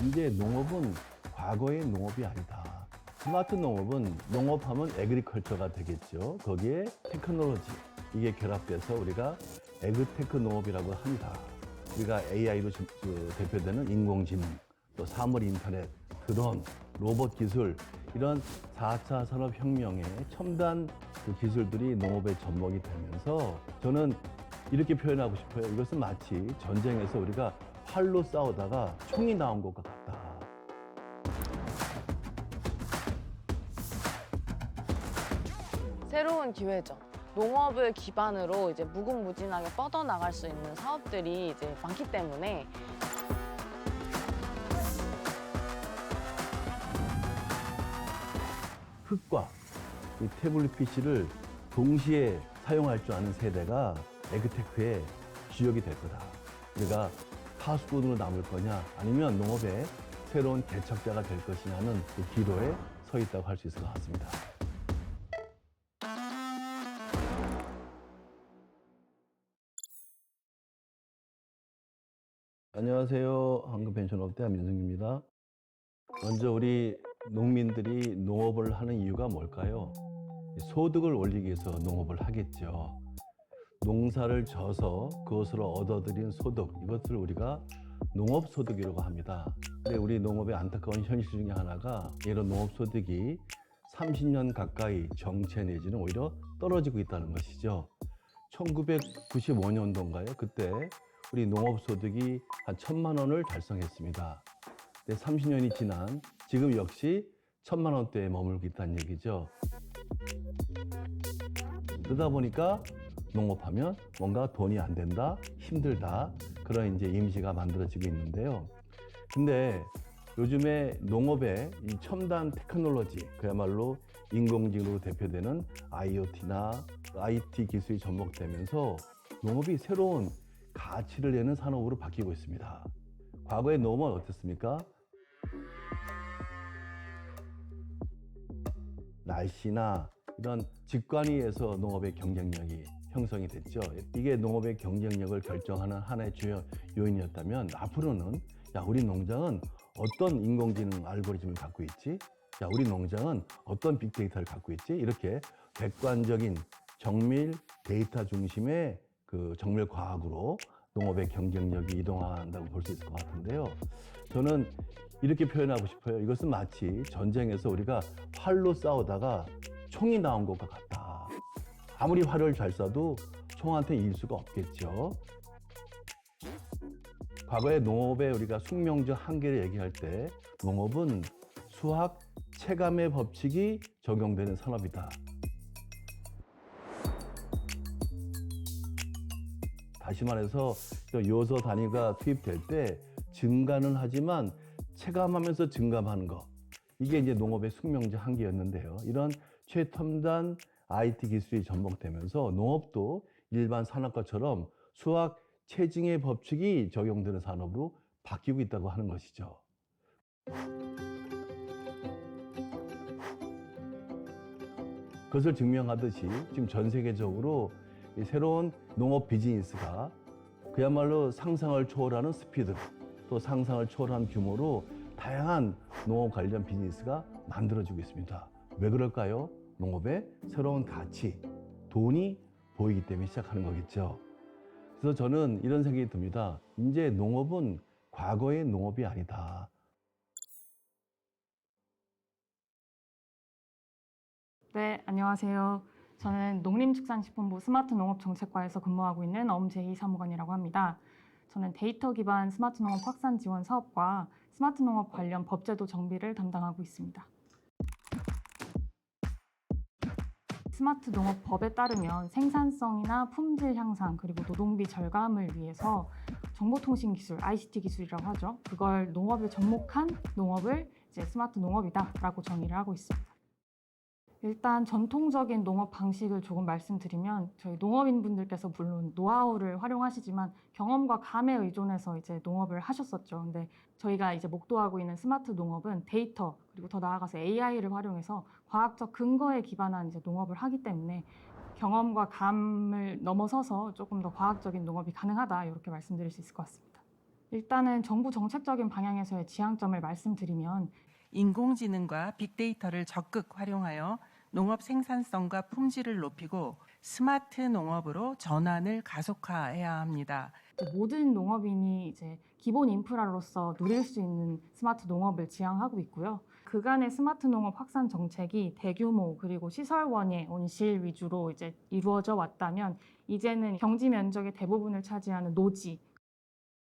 이제 농업은 과거의 농업이 아니다. 스마트 농업은 농업하면 에그리컬처가 되겠죠. 거기에 테크놀로지, 이게 결합돼서 우리가 에그테크 농업이라고 합니다. 우리가 AI로 대표되는 인공지능, 또 사물 인터넷, 드론, 로봇 기술, 이런 4차 산업혁명의 첨단 기술들이 농업의 접목이 되면서 저는 이렇게 표현하고 싶어요. 이것은 마치 전쟁에서 우리가 활로 싸우다가 총이 나온 것과 같다. 새로운 기회죠. 농업을 기반으로 이제 무궁무진하게 뻗어나갈 수 있는 사업들이 이제 많기 때문에 흙과 이 태블릿 PC를 동시에 사용할 줄 아는 세대가 에그테크의 주역이 될 거다. 우리가 파수꾼으로 남을 거냐, 아니면 농업의 새로운 개척자가 될 것이냐는 그 기로에 서 있다고 할 수 있을 것 같습니다. 안녕하세요. 한국펜션업대 민승기입니다. 먼저 우리 농민들이 농업을 하는 이유가 뭘까요? 소득을 올리기 위해서 농업을 하겠죠. 농사를 져서 그것으로 얻어들인 소득, 이것을 우리가 농업소득이라고 합니다. 근데 우리 농업의 안타까운 현실 중에 하나가 이런 농업소득이 30년 가까이 정체 내지는 오히려 떨어지고 있다는 것이죠. 1995년도인가요? 그때 우리 농업소득이 한 1,000만 원을 달성했습니다. 근데 30년이 지난 지금 역시 1,000만 원대에 머물고 있다는 얘기죠. 그러다 보니까 농업하면 뭔가 돈이 안 된다, 힘들다, 그런 이제 이미지가 만들어지고 있는데요. 근데 요즘에 농업의 이 첨단 테크놀로지, 그야말로 인공지능으로 대표되는 IoT나 IT 기술이 접목되면서 농업이 새로운 가치를 내는 산업으로 바뀌고 있습니다. 과거의 농업은 어땠습니까? 날씨나 이런 직관에 의해서 농업의 경쟁력이 형성이 됐죠. 이게 농업의 경쟁력을 결정하는 하나의 주요 요인이었다면, 앞으로는 우리 농장은 어떤 인공지능 알고리즘을 갖고 있지? 우리 농장은 어떤 빅데이터를 갖고 있지? 이렇게 객관적인 정밀 데이터 중심의 그 정밀 과학으로 농업의 경쟁력이 이동한다고 볼 수 있을 것 같은데요. 저는 이렇게 표현하고 싶어요. 이것은 마치 전쟁에서 우리가 활로 싸우다가 총이 나온 것과 같다. 아무리 활을 잘 쏴도 총한테 이길 수가 없겠죠. 과거의 농업의 우리가 숙명적 한계를 얘기할 때 농업은 수학 체감의 법칙이 적용되는 산업이다. 다시 말해서 요소 단위가 투입될 때 증가는 하지만 체감하면서 증감하는 것, 이게 이제 농업의 숙명적 한계였는데요. 이런 최첨단 IT 기술이 접목되면서 농업도 일반 산업과처럼 수학 체증의 법칙이 적용되는 산업으로 바뀌고 있다고 하는 것이죠. 그것을 증명하듯이 지금 전 세계적으로 이 새로운 농업 비즈니스가 그야말로 상상을 초월하는 스피드, 또 상상을 초월한 규모로 다양한 농업 관련 비즈니스가 만들어지고 있습니다. 왜 그럴까요? 농업의 새로운 가치, 돈이 보이기 때문에 시작하는 거겠죠. 그래서 저는 이런 생각이 듭니다. 이제 농업은 과거의 농업이 아니다. 네, 안녕하세요. 저는 농림축산식품부 스마트농업정책과에서 근무하고 있는 엄재희 사무관이라고 합니다. 저는 데이터 기반 스마트 농업 확산 지원 사업과 스마트 농업 관련 법제도 정비를 담당하고 있습니다. 스마트 농업 법에 따르면 생산성이나 품질 향상, 그리고 노동비 절감을 위해서 정보통신 기술, ICT 기술이라고 하죠. 그걸 농업에 접목한 농업을 이제 스마트 농업이다라고 정의를 하고 있습니다. 일단 전통적인 농업 방식을 조금 말씀드리면, 저희 농업인분들께서 물론 노하우를 활용하시지만 경험과 감에 의존해서 이제 농업을 하셨었죠. 근데 저희가 이제 목도하고 있는 스마트 농업은 데이터, 그리고 더 나아가서 AI를 활용해서 과학적 근거에 기반한 이제 농업을 하기 때문에 경험과 감을 넘어서서 조금 더 과학적인 농업이 가능하다, 이렇게 말씀드릴 수 있을 것 같습니다. 일단은 정부 정책적인 방향에서의 지향점을 말씀드리면 인공지능과 빅데이터를 적극 활용하여 농업 생산성과 품질을 높이고 스마트 농업으로 전환을 가속화해야 합니다. 모든 농업인이 이제 기본 인프라로서 누릴 수 있는 스마트 농업을 지향하고 있고요. 그간의 스마트 농업 확산 정책이 대규모 그리고 시설원의 온실 위주로 이제 이루어져 왔다면 이제는 경지 면적의 대부분을 차지하는 노지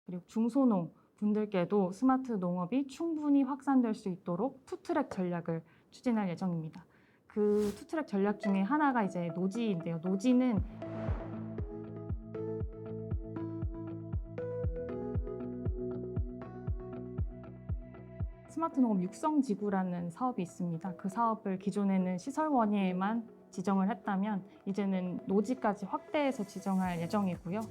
그리고 중소농 분들께도 스마트 농업이 충분히 확산될 수 있도록 투트랙 전략을 추진할 예정입니다. 그 투트랙 전략 중에 하나가 이제 노지인데요. 노지는 스마트 농업 육성지구라는 사업이 있습니다. 그 사업을 기존에는 시설원에만 지정을 했다면 이제는 노지까지 확대해서 지정할 예정이고요.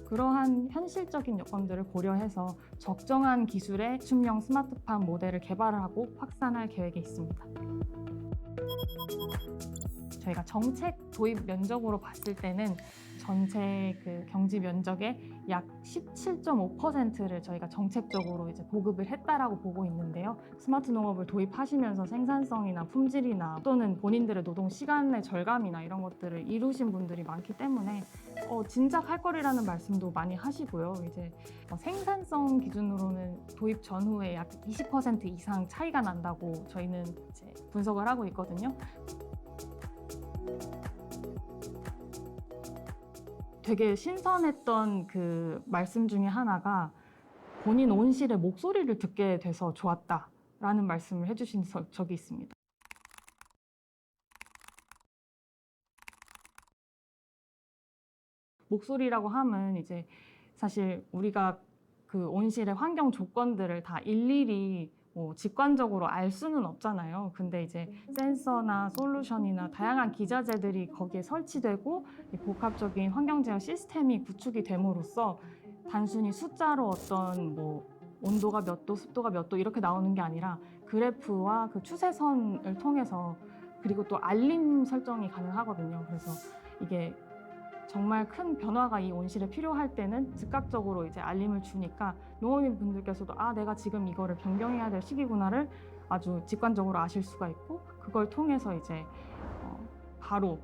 그러한 현실적인 여건들을 고려해서 적정한 기술의 맞춤형 스마트팜 모델을 개발하고 확산할 계획에 있습니다. 저희가 정책 도입 면적으로 봤을 때는 전체 그 경지 면적의 약 17.5%를 저희가 정책적으로 이제 보급을 했다라고 보고 있는데요. 스마트 농업을 도입하시면서 생산성이나 품질이나 또는 본인들의 노동 시간의 절감이나 이런 것들을 이루신 분들이 많기 때문에 진작 할 거리라는 말씀도 많이 하시고요. 이제 생산성 기준으로는 도입 전후에 약 20% 이상 차이가 난다고 저희는 이제 분석을 하고 있거든요. 되게 신선했던 그 말씀 중에 하나가 본인 온실의 목소리를 듣게 돼서 좋았다라는 말씀을 해주신 적이 있습니다. 목소리라고 하면 이제 사실 우리가 그 온실의 환경 조건들을 다 일일이 직관적으로 알 수는 없잖아요. 근데 이제 센서나 솔루션이나 다양한 기자재들이 거기에 설치되고 이 복합적인 환경 제어 시스템이 구축이 됨으로써 단순히 숫자로 어떤 온도가 몇 도, 습도가 몇 도 이렇게 나오는 게 아니라 그래프와 그 추세선을 통해서 그리고 또 알림 설정이 가능하거든요. 그래서 이게 정말 큰 변화가 이 온실에 필요할 때는 즉각적으로 이제 알림을 주니까 농업인 분들께서도 내가 지금 이거를 변경해야 될 시기구나를 아주 직관적으로 아실 수가 있고 그걸 통해서 이제 바로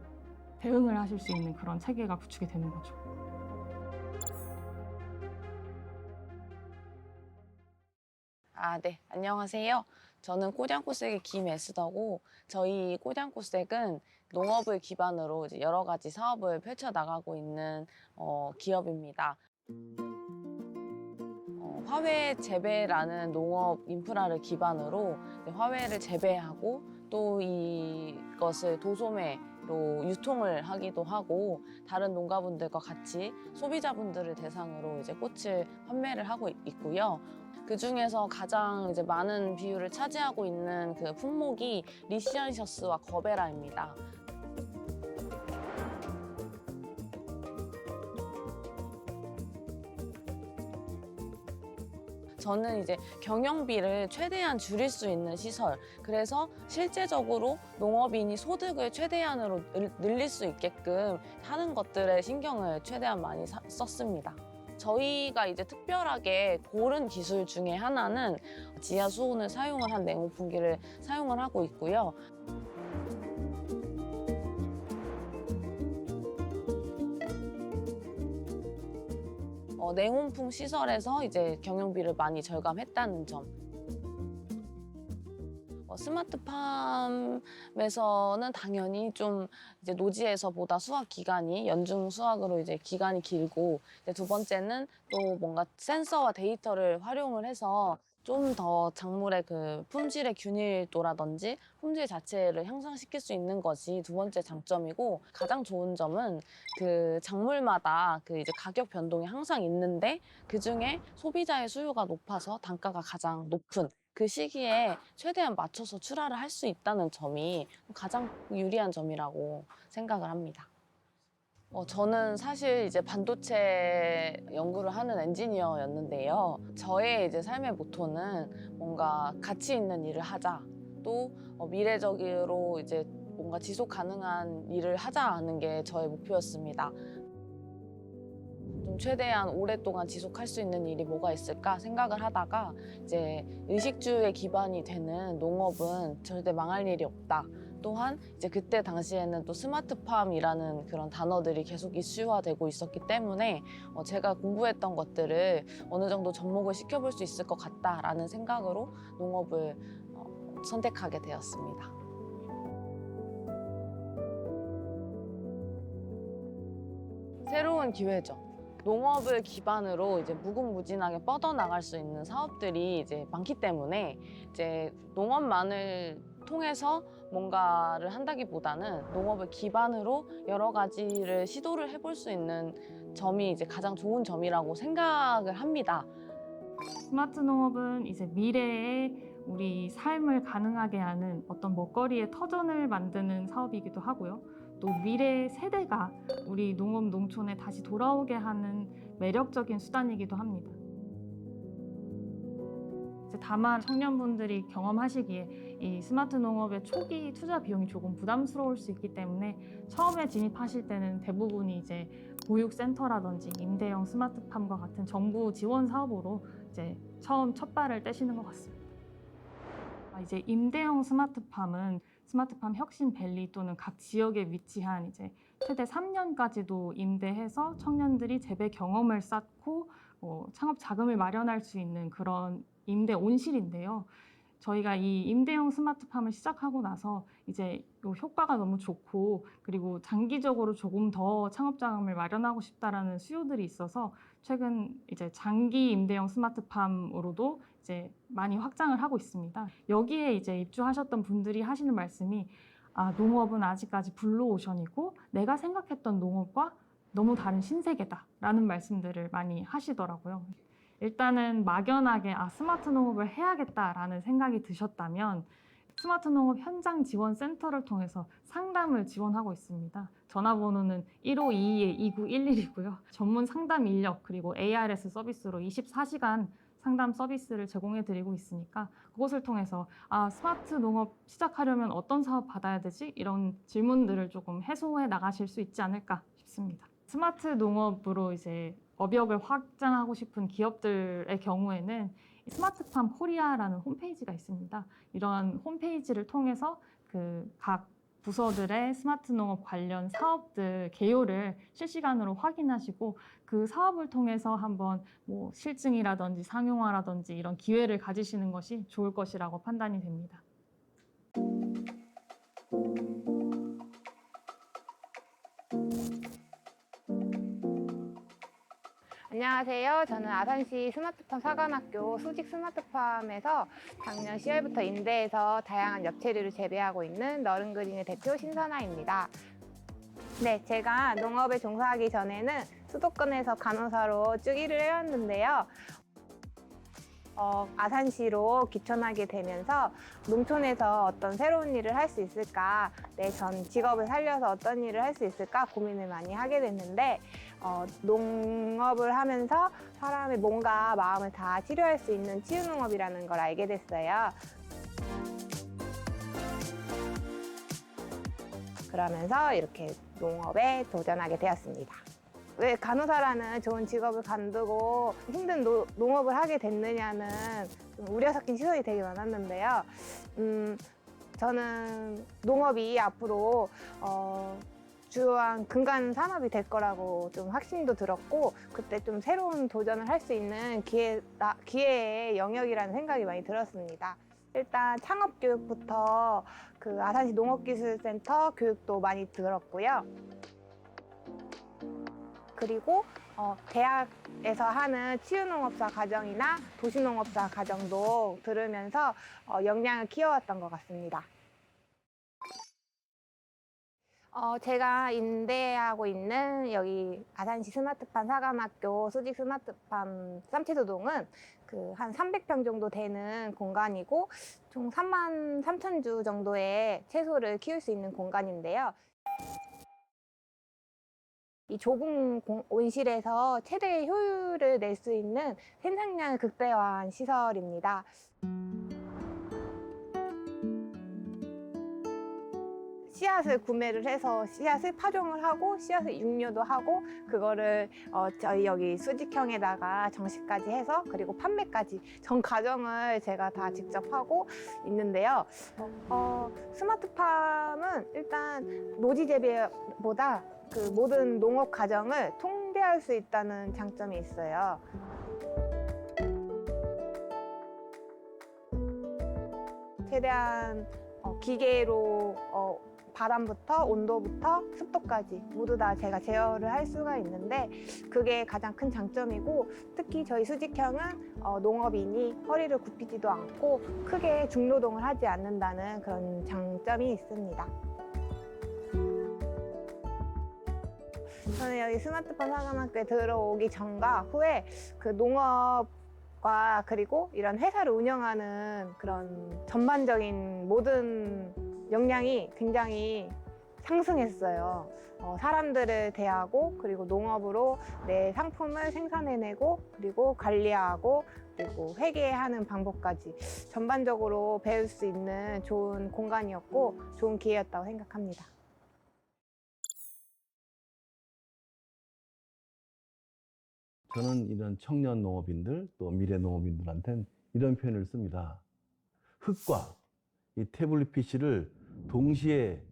대응을 하실 수 있는 그런 체계가 구축이 되는 거죠. 네, 안녕하세요. 저는 꼬량꽃색의 김애스더고 저희 꼬량꽃색은 농업을 기반으로 이제 여러 가지 사업을 펼쳐 나가고 있는 기업입니다. 화훼 재배라는 농업 인프라를 기반으로 화훼를 재배하고 또 이것을 도소매로 유통을 하기도 하고 다른 농가분들과 같이 소비자분들을 대상으로 이제 꽃을 판매를 하고 있고요. 그 중에서 가장 이제 많은 비율을 차지하고 있는 그 품목이 리시언셔스와 거베라입니다. 저는 이제 경영비를 최대한 줄일 수 있는 시설, 그래서 실제적으로 농업인이 소득을 최대한으로 늘릴 수 있게끔 하는 것들에 신경을 최대한 많이 썼습니다. 저희가 이제 특별하게 고른 기술 중에 하나는 지하 수온을 사용을 한 냉온풍기를 사용을 하고 있고요. 냉온풍 시설에서 이제 경영비를 많이 절감했다는 점. 스마트팜에서는 당연히 좀 이제 노지에서보다 수확 기간이 연중 수확으로 이제 기간이 길고 이제 두 번째는 또 뭔가 센서와 데이터를 활용을 해서 좀 더 작물의 그 품질의 균일도라든지 품질 자체를 향상시킬 수 있는 것이 두 번째 장점이고 가장 좋은 점은 그 작물마다 그 이제 가격 변동이 항상 있는데 그 중에 소비자의 수요가 높아서 단가가 가장 높은 그 시기에 최대한 맞춰서 출하를 할 수 있다는 점이 가장 유리한 점이라고 생각을 합니다. 저는 사실 이제 반도체 연구를 하는 엔지니어였는데요. 저의 이제 삶의 모토는 뭔가 가치 있는 일을 하자. 또 미래적으로 이제 뭔가 지속 가능한 일을 하자는 게 저의 목표였습니다. 좀 최대한 오랫동안 지속할 수 있는 일이 뭐가 있을까 생각을 하다가 이제 의식주에 기반이 되는 농업은 절대 망할 일이 없다. 또한 이제 그때 당시에는 또 스마트팜이라는 그런 단어들이 계속 이슈화되고 있었기 때문에 제가 공부했던 것들을 어느 정도 접목을 시켜볼 수 있을 것 같다라는 생각으로 농업을 선택하게 되었습니다. 새로운 기회죠. 농업을 기반으로 이제 무궁무진하게 뻗어나갈 수 있는 사업들이 이제 많기 때문에 이제 농업만을 통해서 뭔가를 한다기보다는 농업을 기반으로 여러 가지를 시도를 해볼 수 있는 점이 이제 가장 좋은 점이라고 생각을 합니다. 스마트 농업은 이제 미래에 우리 삶을 가능하게 하는 어떤 먹거리의 터전을 만드는 사업이기도 하고요. 또 미래 세대가 우리 농업 농촌에 다시 돌아오게 하는 매력적인 수단이기도 합니다. 다만 청년분들이 경험하시기에 이 스마트 농업의 초기 투자 비용이 조금 부담스러울 수 있기 때문에 처음에 진입하실 때는 대부분이 이제 보육센터라든지 임대형 스마트팜과 같은 정부 지원 사업으로 이제 처음 첫 발을 떼시는 것 같습니다. 이제 임대형 스마트팜은 스마트팜 혁신밸리 또는 각 지역에 위치한 이제 최대 3년까지도 임대해서 청년들이 재배 경험을 쌓고 창업 자금을 마련할 수 있는 그런 임대 온실인데요. 저희가 이 임대형 스마트팜을 시작하고 나서 이제 효과가 너무 좋고 그리고 장기적으로 조금 더 창업 자금을 마련하고 싶다라는 수요들이 있어서 최근 이제 장기 임대형 스마트팜으로도 이제 많이 확장을 하고 있습니다. 여기에 이제 입주하셨던 분들이 하시는 말씀이 농업은 아직까지 블루오션이고 내가 생각했던 농업과 너무 다른 신세계다라는 말씀들을 많이 하시더라고요. 일단은 막연하게 스마트 농업을 해야겠다라는 생각이 드셨다면 스마트 농업 현장 지원 센터를 통해서 상담을 지원하고 있습니다. 전화번호는 1522-2911이고요. 전문 상담 인력 그리고 ARS 서비스로 24시간 상담 서비스를 제공해드리고 있으니까 그것을 통해서 스마트 농업 시작하려면 어떤 사업 받아야 되지? 이런 질문들을 조금 해소해 나가실 수 있지 않을까 싶습니다. 스마트 농업으로 이제 업역을 확장하고 싶은 기업들의 경우에는 스마트팜 코리아라는 홈페이지가 있습니다. 이런 홈페이지를 통해서 각 부서들의 스마트 농업 관련 사업들 개요를 실시간으로 확인하시고 그 사업을 통해서 한번 실증이라든지 상용화라든지 이런 기회를 가지시는 것이 좋을 것이라고 판단이 됩니다. 안녕하세요. 저는 아산시 스마트팜 사관학교 수직 스마트팜에서 작년 10월부터 임대해서 다양한 엽채류를 재배하고 있는 너른그린의 대표 신선아입니다. 네, 제가 농업에 종사하기 전에는 수도권에서 간호사로 쭉 일을 해왔는데요. 아산시로 귀촌하게 되면서 농촌에서 어떤 새로운 일을 할 수 있을까, 전 직업을 살려서 어떤 일을 할 수 있을까 고민을 많이 하게 됐는데 농업을 하면서 사람의 몸과 마음을 다 치료할 수 있는 치유농업이라는 걸 알게 됐어요. 그러면서 이렇게 농업에 도전하게 되었습니다. 왜 간호사라는 좋은 직업을 관두고 힘든 농업을 하게 됐느냐는 좀 우려 섞인 시선이 되게 많았는데요. 저는 농업이 앞으로 주요한 근간 산업이 될 거라고 좀 확신도 들었고 그때 좀 새로운 도전을 할 수 있는 기회의 영역이라는 생각이 많이 들었습니다. 일단 창업 교육부터 아산시 농업기술센터 교육도 많이 들었고요. 그리고 대학에서 하는 치유농업사 과정이나 도시농업사 과정도 들으면서 역량을 키워왔던 것 같습니다. 제가 임대하고 있는 여기 아산시 스마트팜 사관학교 수직 스마트팜 쌈채소동은 한 300평 정도 되는 공간이고 총 33,000주 정도의 채소를 키울 수 있는 공간인데요. 이 좁은 온실에서 최대의 효율을 낼 수 있는 생산량을 극대화한 시설입니다. 씨앗을 구매를 해서 씨앗을 파종을 하고 씨앗을 육류도 하고 그거를 저희 여기 수직형에다가 정식까지 해서 그리고 판매까지 전 과정을 제가 다 직접 하고 있는데요. 스마트팜은 일단 노지 재배보다 그 모든 농업 과정을 통제할 수 있다는 장점이 있어요. 최대한 기계로 바람부터 온도부터 습도까지 모두 다 제가 제어를 할 수가 있는데 그게 가장 큰 장점이고 특히 저희 수직형은 농업인이 허리를 굽히지도 않고 크게 중노동을 하지 않는다는 그런 장점이 있습니다. 저는 여기 스마트팜 상담학교에 들어오기 전과 후에 그 농업과 그리고 이런 회사를 운영하는 그런 전반적인 모든 역량이 굉장히 상승했어요. 사람들을 대하고 그리고 농업으로 내 상품을 생산해내고 그리고 관리하고 그리고 회계하는 방법까지 전반적으로 배울 수 있는 좋은 공간이었고 좋은 기회였다고 생각합니다. 저는 이런 청년 농업인들 또 미래 농업인들한테는 이런 표현을 씁니다. 흙과 이 태블릿 PC를 동시에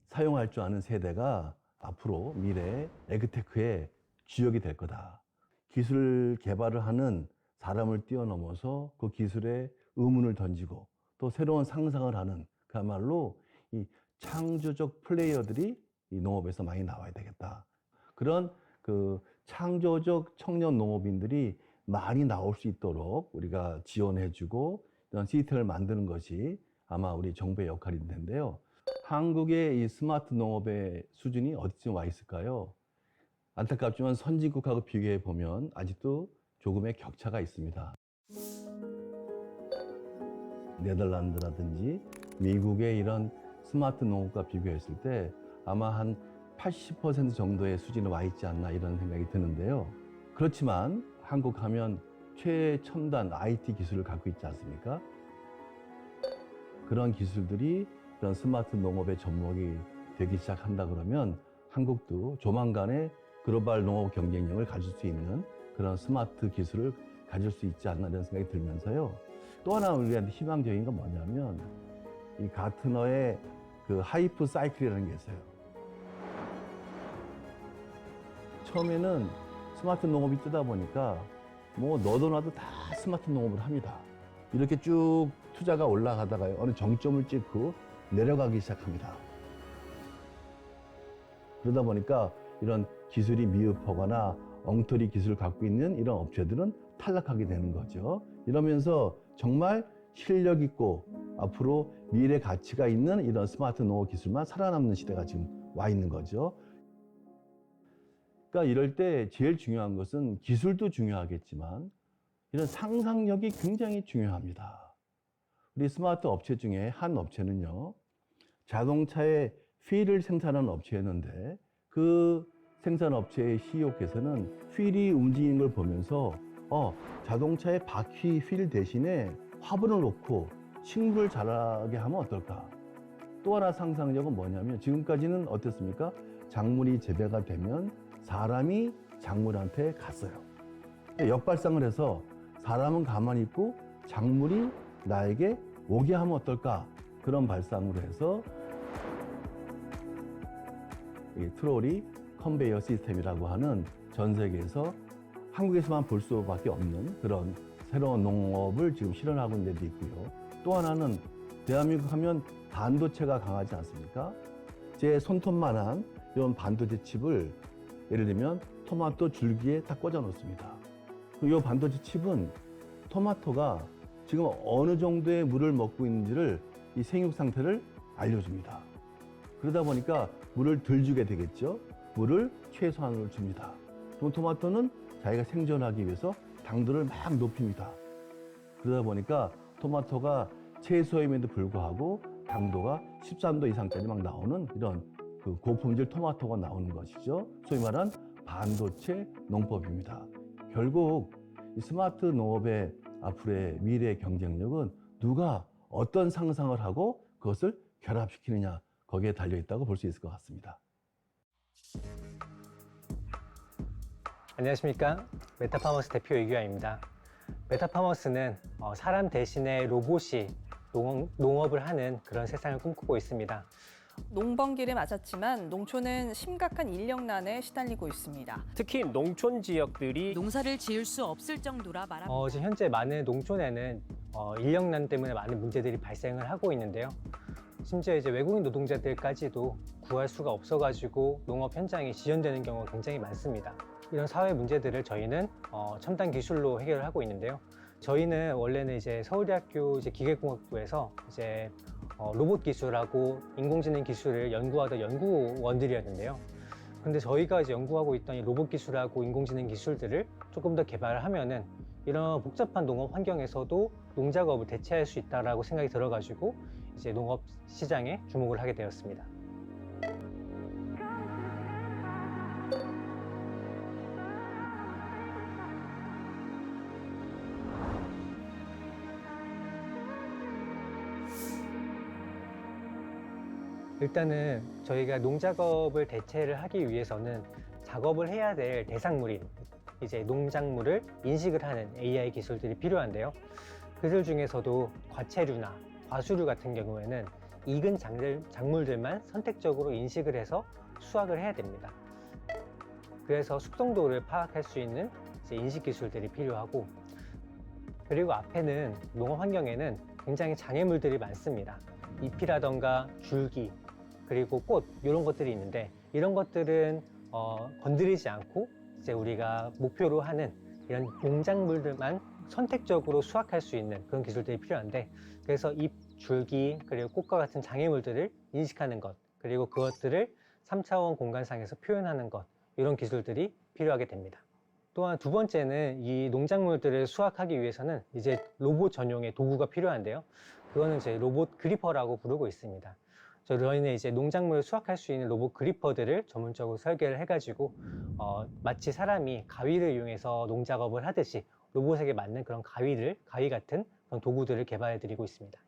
사용할 줄 아는 세대가 앞으로 미래 에그테크의 주역이 될 거다. 기술 개발을 하는 사람을 뛰어넘어서 그 기술에 의문을 던지고 또 새로운 상상을 하는 그야말로 이 창조적 플레이어들이 이 농업에서 많이 나와야 되겠다. 그런 그 창조적 청년 농업인들이 많이 나올 수 있도록 우리가 지원해주고 이런 시스템을 만드는 것이 아마 우리 정부의 역할일 텐데요. 한국의 이 스마트 농업의 수준이 어디쯤 와 있을까요? 안타깝지만 선진국하고 비교해 보면 아직도 조금의 격차가 있습니다. 네덜란드라든지 미국의 이런 스마트 농업과 비교했을 때 아마 한 80% 정도의 수준에 와 있지 않나 이런 생각이 드는데요. 그렇지만 한국 하면 최첨단 IT 기술을 갖고 있지 않습니까? 그런 기술들이 그런 스마트 농업의 접목이 되기 시작한다 그러면 한국도 조만간에 글로벌 농업 경쟁력을 가질 수 있는 그런 스마트 기술을 가질 수 있지 않나 이런 생각이 들면서요. 또 하나 우리한테 희망적인 건 뭐냐면 이 가트너의 그 하이프 사이클이라는 게 있어요. 처음에는 스마트 농업이 뜨다 보니까 뭐 너도 나도 다 스마트 농업을 합니다. 이렇게 쭉 투자가 올라가다가 어느 정점을 찍고 내려가기 시작합니다. 그러다 보니까 이런 기술이 미흡하거나 엉터리 기술을 갖고 있는 이런 업체들은 탈락하게 되는 거죠. 이러면서 정말 실력 있고 앞으로 미래 가치가 있는 이런 스마트 농업 기술만 살아남는 시대가 지금 와 있는 거죠. 그러니까 이럴 때 제일 중요한 것은 기술도 중요하겠지만 이런 상상력이 굉장히 중요합니다. 우리 스마트 업체 중에 한 업체는요, 자동차의 휠을 생산하는 업체였는데 그 생산 업체의 CEO께서는 휠이 움직이는 걸 보면서 자동차의 바퀴 휠 대신에 화분을 놓고 식물 자라게 하면 어떨까? 또 하나 상상력은 뭐냐면 지금까지는 어땠습니까? 작물이 재배가 되면 사람이 작물한테 갔어요. 역발상을 해서 사람은 가만히 있고 작물이 나에게 오게 하면 어떨까? 그런 발상으로 해서 이 트롤리 컨베이어 시스템이라고 하는 전 세계에서 한국에서만 볼 수밖에 없는 그런 새로운 농업을 지금 실현하고 있는 데도 있고요. 또 하나는 대한민국 하면 반도체가 강하지 않습니까? 제 손톱만한 이런 반도체 칩을 예를 들면 토마토 줄기에 딱 꽂아 놓습니다. 이 반도체 칩은 토마토가 지금 어느 정도의 물을 먹고 있는지를 이 생육 상태를 알려줍니다. 그러다 보니까 물을 덜 주게 되겠죠. 물을 최소한으로 줍니다. 그럼 토마토는 자기가 생존하기 위해서 당도를 막 높입니다. 그러다 보니까 토마토가 채소임에도 불구하고 당도가 13도 이상까지 막 나오는 이런 그 고품질 토마토가 나오는 것이죠. 소위 말한 반도체 농법입니다. 결국 이 스마트 농업의 앞으로의 미래의 경쟁력은 누가 어떤 상상을 하고 그것을 결합시키느냐, 거기에 달려 있다고 볼 수 있을 것 같습니다. 안녕하십니까. 메타파머스 대표 이규환입니다. 메타파머스는 사람 대신에 로봇이 농업을 하는 그런 세상을 꿈꾸고 있습니다. 농번기를 맞았지만 농촌은 심각한 인력난에 시달리고 있습니다. 특히 농촌 지역들이 농사를 지을 수 없을 정도라 말합니다. 지금 현재 많은 농촌에는 인력난 때문에 많은 문제들이 발생을 하고 있는데요. 심지어 이제 외국인 노동자들까지도 구할 수가 없어가지고 농업 현장이 지연되는 경우가 굉장히 많습니다. 이런 사회 문제들을 저희는 첨단 기술로 해결을 하고 있는데요. 저희는 원래는 이제 서울대학교 기계공학부에서 이제 로봇 기술하고 인공지능 기술을 연구하던 연구원들이었는데요. 근데 저희가 이제 연구하고 있던 이 로봇 기술하고 인공지능 기술들을 조금 더 개발을 하면은 이런 복잡한 농업 환경에서도 농작업을 대체할 수 있다라고 생각이 들어가지고 이제 농업 시장에 주목을 하게 되었습니다. 일단은 저희가 농작업을 대체를 하기 위해서는 작업을 해야 될 대상물인 이제 농작물을 인식을 하는 AI 기술들이 필요한데요. 그들 중에서도 과체류나 과수류 같은 경우에는 익은 작물들만 선택적으로 인식을 해서 수확을 해야 됩니다. 그래서 숙성도를 파악할 수 있는 이제 인식 기술들이 필요하고, 그리고 앞에는 농업 환경에는 굉장히 장애물들이 많습니다. 잎이라던가 줄기, 그리고 꽃, 이런 것들이 있는데 이런 것들은 건드리지 않고 이제 우리가 목표로 하는 이런 농작물들만 선택적으로 수확할 수 있는 그런 기술들이 필요한데, 그래서 잎, 줄기, 그리고 꽃과 같은 장애물들을 인식하는 것, 그리고 그것들을 3차원 공간상에서 표현하는 것, 이런 기술들이 필요하게 됩니다. 또한 두 번째는 이 농작물들을 수확하기 위해서는 이제 로봇 전용의 도구가 필요한데요. 그거는 이제 로봇 그리퍼라고 부르고 있습니다. 저희는 이제 농작물을 수확할 수 있는 로봇 그리퍼들을 전문적으로 설계를 해가지고 마치 사람이 가위를 이용해서 농작업을 하듯이 로봇에게 맞는 그런 가위 같은 그런 도구들을 개발해 드리고 있습니다.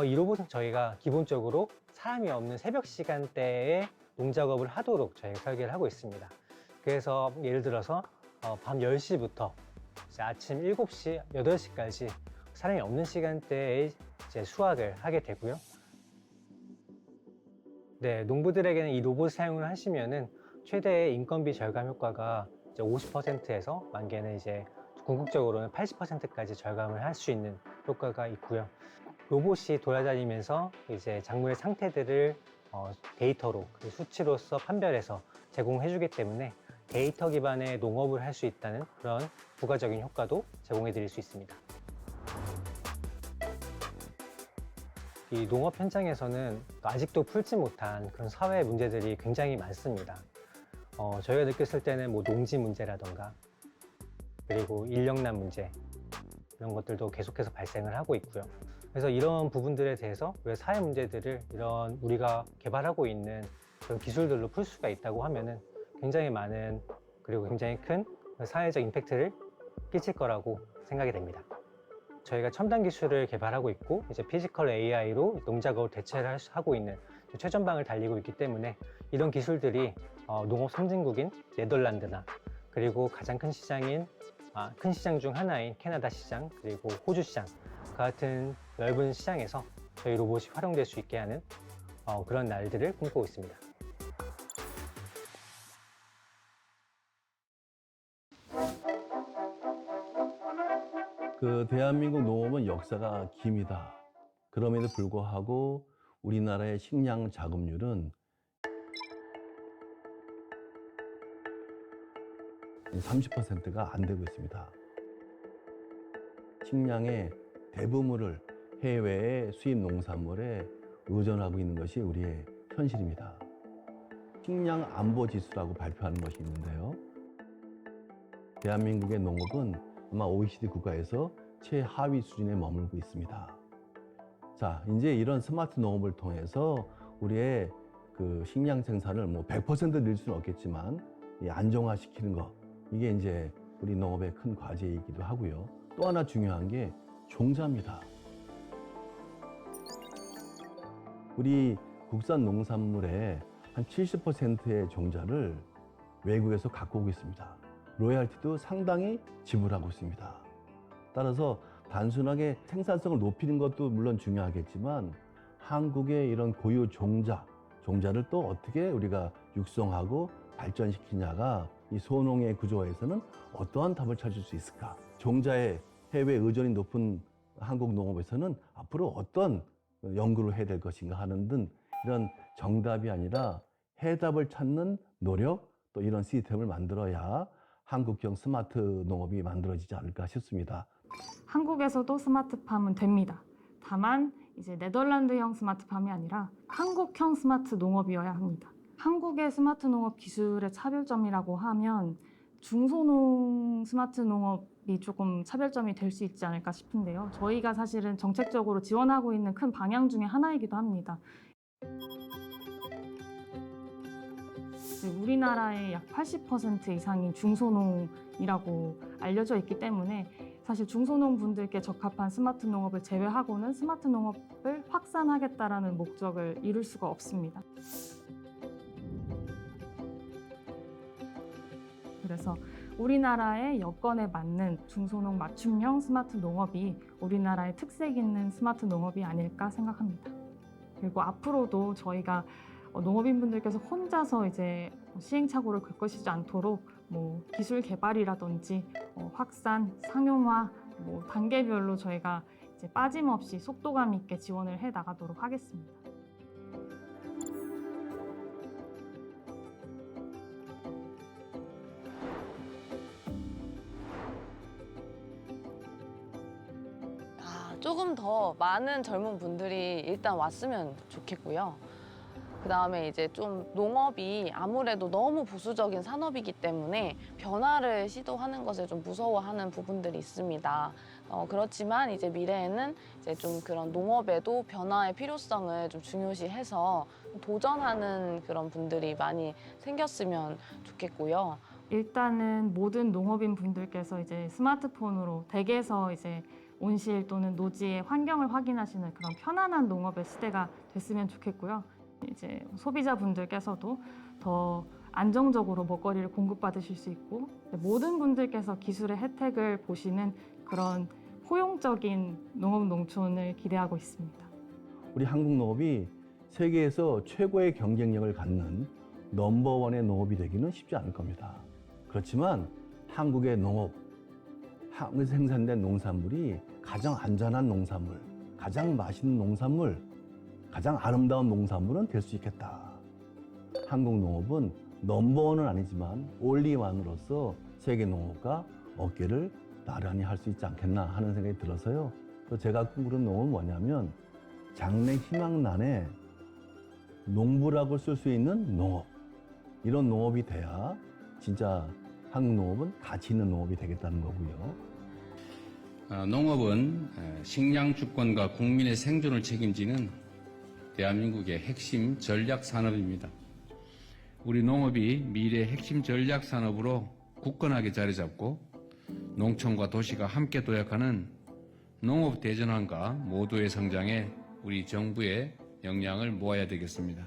이 로봇은 저희가 기본적으로 사람이 없는 새벽 시간대에 농작업을 하도록 저희가 설계를 하고 있습니다. 그래서 예를 들어서 밤 10시부터 아침 7시, 8시까지 사람이 없는 시간대에 이제 수확을 하게 되고요. 네, 농부들에게는 이 로봇 사용을 하시면은 최대의 인건비 절감 효과가 이제 50%에서 만개는 이제 궁극적으로는 80%까지 절감을 할 수 있는 효과가 있고요. 로봇이 돌아다니면서 이제 작물의 상태들을 데이터로, 수치로서 판별해서 제공해주기 때문에 데이터 기반의 농업을 할 수 있다는 그런 부가적인 효과도 제공해 드릴 수 있습니다. 이 농업 현장에서는 아직도 풀지 못한 그런 사회 문제들이 굉장히 많습니다. 저희가 느꼈을 때는 뭐 농지 문제라던가, 그리고 인력난 문제, 이런 것들도 계속해서 발생을 하고 있고요. 그래서 이런 부분들에 대해서 왜 사회 문제들을 이런 우리가 개발하고 있는 그런 기술들로 풀 수가 있다고 하면은 굉장히 많은, 그리고 굉장히 큰 사회적 임팩트를 끼칠 거라고 생각이 됩니다. 저희가 첨단 기술을 개발하고 있고 이제 피지컬 AI로 농작업을 대체를 하고 있는 최전방을 달리고 있기 때문에 이런 기술들이 농업 선진국인 네덜란드나, 그리고 가장 큰 시장인 큰 시장 중 하나인 캐나다 시장, 그리고 호주 시장 같은 넓은 시장에서 저희 로봇이 활용될 수 있게 하는 그런 날들을 꿈꾸고 있습니다. 대한민국 농업은 역사가 깁니다. 그럼에도 불구하고 우리나라의 식량 자급률은 30%가 안 되고 있습니다. 식량의 대부분을 해외의 수입 농산물에 의존하고 있는 것이 우리의 현실입니다. 식량 안보 지수라고 발표하는 것이 있는데요. 대한민국의 농업은 아마 OECD 국가에서 최하위 수준에 머물고 있습니다. 자, 이제 이런 스마트 농업을 통해서 우리의 그 식량 생산을 100% 늘 수는 없겠지만 안정화시키는 것, 이게 이제 우리 농업의 큰 과제이기도 하고요. 또 하나 중요한 게 종자입니다. 우리 국산 농산물의 한 70%의 종자를 외국에서 갖고 오고 있습니다. 로열티도 상당히 지불하고 있습니다. 따라서 단순하게 생산성을 높이는 것도 물론 중요하겠지만 한국의 이런 고유 종자를 또 어떻게 우리가 육성하고 발전시키냐가 이 소농의 구조에서는 어떠한 답을 찾을 수 있을까? 종자의 해외 의존이 높은 한국 농업에서는 앞으로 어떤 연구를 해야 될 것인가 하는 등 이런 정답이 아니라 해답을 찾는 노력, 또 이런 시스템을 만들어야 한국형 스마트 농업이 만들어지지 않을까 싶습니다. 한국에서도 스마트팜은 됩니다. 다만 이제 네덜란드형 스마트팜이 아니라 한국형 스마트 농업이어야 합니다. 한국의 스마트 농업 기술의 차별점이라고 하면 중소농 스마트 농업이 조금 차별점이 될 수 있지 않을까 싶은데요. 저희가 사실은 정책적으로 지원하고 있는 큰 방향 중에 하나이기도 합니다. 우리나라의 약 80% 이상이 중소농이라고 알려져 있기 때문에 사실 중소농 분들께 적합한 스마트 농업을 제외하고는 스마트 농업을 확산하겠다라는 목적을 이룰 수가 없습니다. 그래서 우리나라의 여건에 맞는 중소농 맞춤형 스마트 농업이 우리나라의 특색 있는 스마트 농업이 아닐까 생각합니다. 그리고 앞으로도 저희가 농업인분들께서 혼자서 이제 시행착오를 겪으시지 않도록 기술 개발이라든지 확산, 상용화 단계별로 저희가 이제 빠짐없이 속도감 있게 지원을 해 나가도록 하겠습니다. 조금 더 많은 젊은 분들이 일단 왔으면 좋겠고요. 그 다음에 이제 좀 농업이 아무래도 너무 보수적인 산업이기 때문에 변화를 시도하는 것을 좀 무서워하는 부분들이 있습니다. 그렇지만 이제 미래에는 이제 좀 그런 농업에도 변화의 필요성을 좀 중요시해서 도전하는 그런 분들이 많이 생겼으면 좋겠고요. 일단은 모든 농업인 분들께서 이제 스마트폰으로 댁에서 이제 온실 또는 노지의 환경을 확인하시는 그런 편안한 농업의 시대가 됐으면 좋겠고요. 이제 소비자분들께서도 더 안정적으로 먹거리를 공급받으실 수 있고 모든 분들께서 기술의 혜택을 보시는 그런 포용적인 농업 농촌을 기대하고 있습니다. 우리 한국 농업이 세계에서 최고의 경쟁력을 갖는 넘버원의 농업이 되기는 쉽지 않을 겁니다. 그렇지만 한국의 농업, 한국에서 생산된 농산물이 가장 안전한 농산물, 가장 맛있는 농산물, 가장 아름다운 농산물은 될 수 있겠다. 한국 농업은 넘버원은 아니지만 올리원으로서 세계 농업과 어깨를 나란히 할 수 있지 않겠나 하는 생각이 들어서요. 또 제가 꿈꾸는 농업은 뭐냐면 장래 희망란에 농부라고 쓸 수 있는 농업. 이런 농업이 돼야 진짜 한국 농업은 가치 있는 농업이 되겠다는 거고요. 농업은 식량 주권과 국민의 생존을 책임지는 대한민국의 핵심 전략 산업입니다. 우리 농업이 미래의 핵심 전략 산업으로 굳건하게 자리 잡고 농촌과 도시가 함께 도약하는 농업 대전환과 모두의 성장에 우리 정부의 역량을 모아야 되겠습니다.